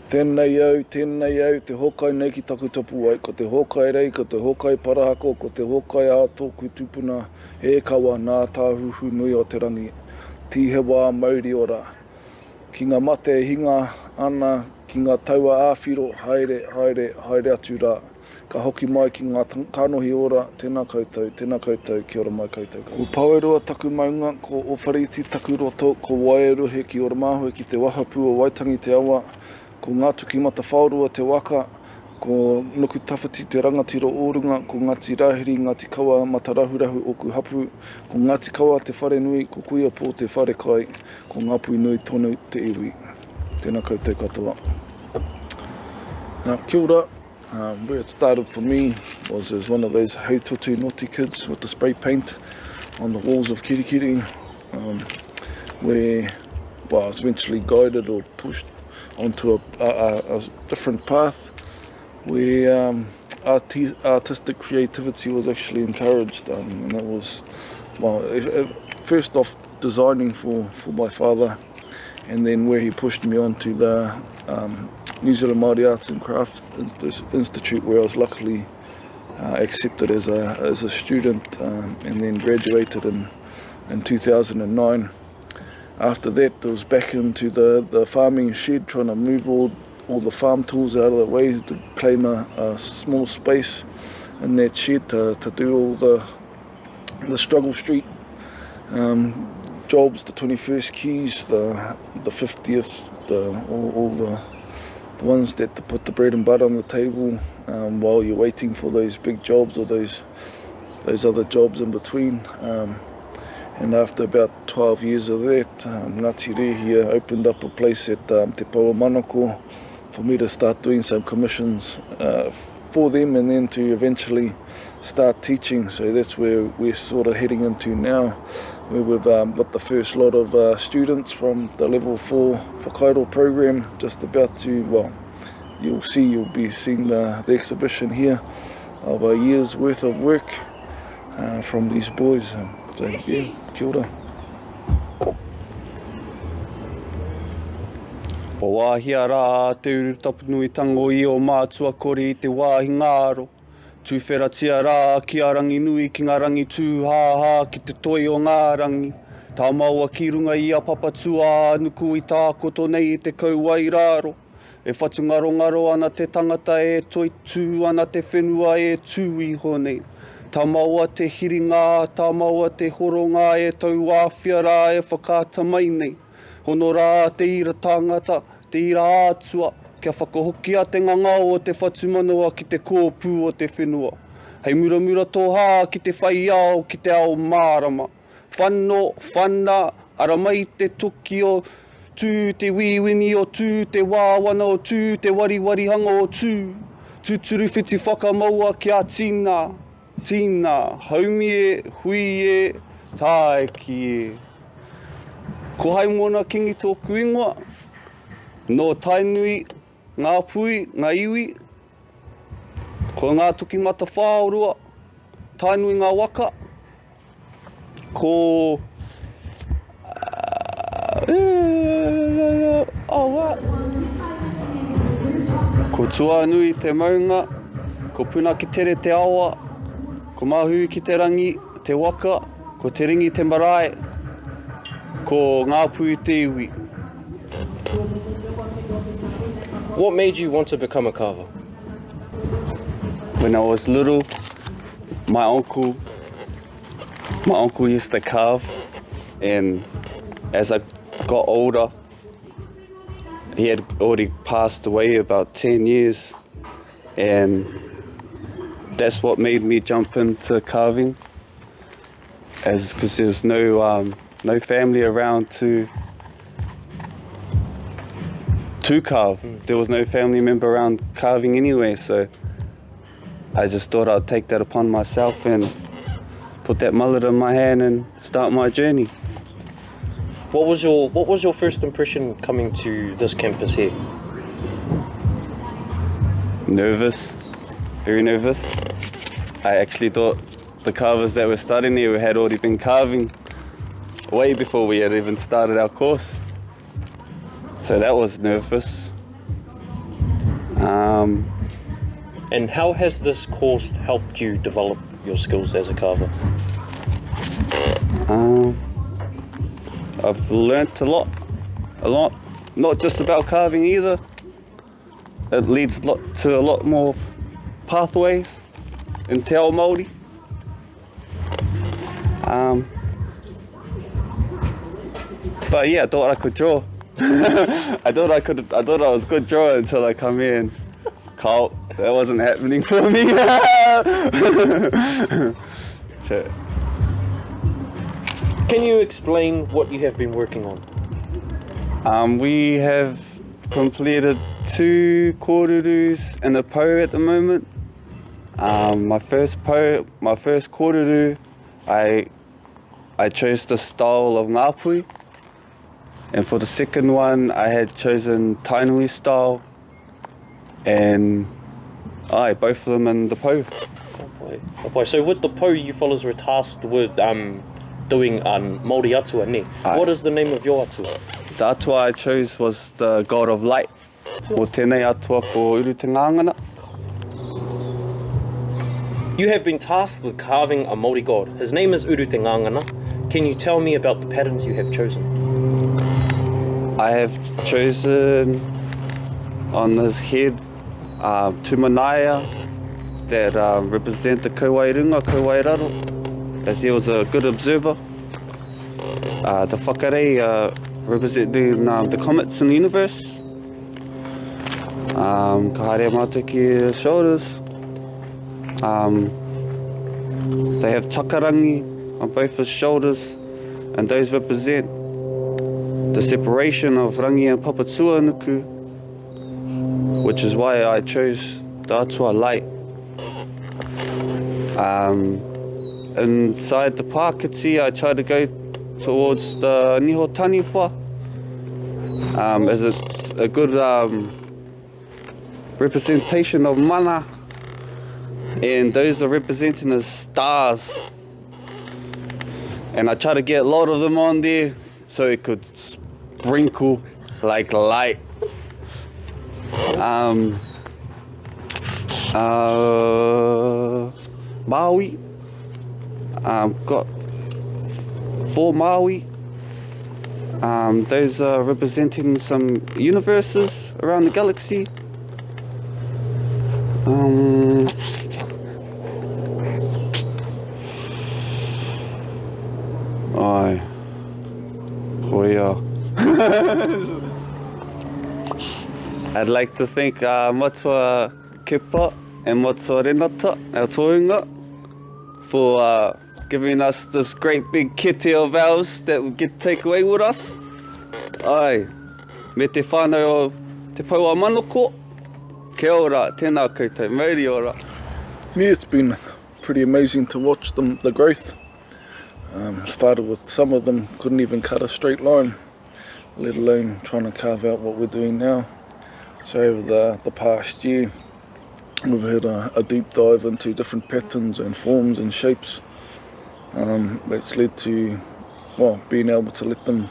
Tēnei au, te hokai nei ki taku tapu ai, ko te hokai rei, ko te hokai parahako, ko te hokai a tōku tupuna, e kawa nā tāhuhu nui o te rangi. Tihewa mauri ora. Ki ngā mate e hinga ana, ki ngā taua āwhiro, haere atu rā. Ka hoki mai ki ngā kanohi ora, tēnā koutou, kia ora mai koutou. Ko Pauerua taku maunga, ko Owhariti taku roto, ko Waiaruhe ki ora māhoi ki te wahapū o Waitangi te awa, ko Ngātu ki mata whaurua te waka, ko Nuku Tawhiti te rangatira ōrunga, ko Ngāti Rahiri, Ngāti Kawa mata rahurahu o ku hapu, ko Ngāti Kawa te whare nui, ko Kuia pō te whare kai, ko Ngāpui nui tonu te iwi. Tēnā koutou katoa. Kia ora. Where it started for me was as one of those haututu naughty kids with the spray paint on the walls of Kirikiri, where I was eventually guided or pushed onto a different path where artistic creativity was actually encouraged, and that was, first off designing for my father, and then where he pushed me onto the New Zealand Māori Arts and Crafts Institute, where I was luckily accepted as a student, and then graduated in 2009. After that, I was back into the farming shed, trying to move all the farm tools out of the way to claim a small space in that shed to do all the struggle street jobs, the 21st keys, the 50th, all the ones that to put the bread and butter on the table while you're waiting for those big jobs or those other jobs in between. And after about 12 years of that, Ngāti Rehia opened up a place at Te Paua Manako for me to start doing some commissions for them, and then to eventually start teaching. So that's where we're sort of heading into now, where we've got the first lot of students from the level 4 Whakairo program just about to, well, you'll be seeing the exhibition here of a year's worth of work from these boys. So yeah, kia ora. O wāhia rā te uru tapunui tango I o mātua kori I te wāhi ngāro. Tūwheratia rā ki a rangi nui ki ngā rangi tūhāhā ki te toi o ngā rangi. Tā maua ki runga I a papatu a nuku I tā koto nei I te kauairaro. E whatungaro ana te tangata e toi tū ana te whenua e tū iho nei. Tā maua te hiringa, tā maua te horonga e tau āwhia rā e whakāta mai nei. Hono rā te ira tangata, te ira ātua, kia whakahoki a te ngangao o te whatumanoa ki te kōpū o te whenua. Hei muramura tōhā ki te whaiao ki te ao mārama. Whano, whana, ara mai te toki o tū te wiwini o tū te wāwana o tū te wariwarihanga o tū. Tūturu whiti whakamaua ki a tīna. Tīna, haumi e, hui e, tāe ki e. Ko Haimoana Kingi tōku ingoa, no tainui, ngā pui, ngā iwi, ko ngā tuki mata whāorua, tainui ngā waka, ko ko tuanui te maunga, ko puna ki tere te awa, ko mahu ki te rangi, te waka, ko te ringi te marae, ko ngā pui te iwi. What made you want to become a carver? When I was little, my uncle used to carve, and as I got older, he had already passed away about 10 years, and that's what made me jump into carving, as because there's no family around to carve. There was no family member around carving anyway, so I just thought I'd take that upon myself and put that mullet in my hand and start my journey. What was your first impression coming to this campus here? Nervous, very nervous. I actually thought the carvers that were starting here had already been carving way before we had even started our course. So that was nervous. And how has this course helped you develop your skills as a carver? I've learnt a lot, not just about carving either. It leads to a lot more pathways in te ao Māori. But yeah, I thought I could draw. I thought I was good drawer until I come here and Carl, that wasn't happening for me. Shit. Can you explain what you have been working on? We have completed 2 kōrurus and a pou at the moment. My first kōruru, I chose the style of ngāpui. And for the second one, I had chosen tainui style. And both of them in the pou. So with the pou, you fellas were tasked with doing Māori atua, ne? What is the name of your atua? The atua I chose was the God of Light. O tēnei atua ko uru te ngāngana. You have been tasked with carving a Māori god. His name is Uru Te Ngāngana. Can you tell me about the patterns you have chosen? I have chosen on his head tumanaya that represent the kauairunga, kauairaro, as he was a good observer. The whakarei representing the comets in the universe. Ka haere mata ki shoulders. They have takarangi on both his shoulders, and those represent the separation of rangi and papatua nuku, which is why I chose the atua light. Inside the pakiti, I try to go towards the niho taniwha, as it's a good representation of mana, and those are representing the stars. And I try to get a lot of them on there so it could sprinkle like light. Maui. Got 4 Maui. Those are representing some universes around the galaxy. Ai, hoia. I'd like to thank Matua Kepa and Matua Renata, our tohunga, for giving us this great big kete of ours that we get to take away with us. Ai, me te whānau o te paua manoko. Kia ora, tēnā koutou, mauri ora. Yeah, it's been pretty amazing to watch the growth. Started with some of them couldn't even cut a straight line, let alone trying to carve out what we're doing now. So over the past year, we've had a deep dive into different patterns and forms and shapes. That's led to, well, being able to let them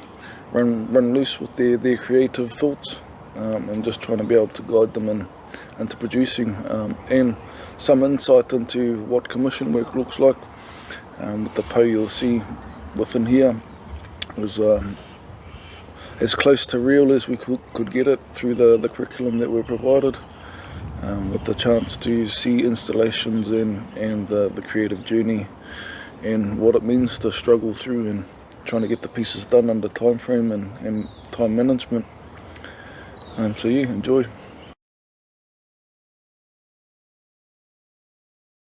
run loose with their creative thoughts, and just trying to be able to guide them into producing, and some insight into what commission work looks like. With the pou, you'll see within here was as close to real as we could get it through the curriculum that we're provided, with the chance to see installations and the creative journey and what it means to struggle through and trying to get the pieces done under time frame and time management. So yeah, enjoy.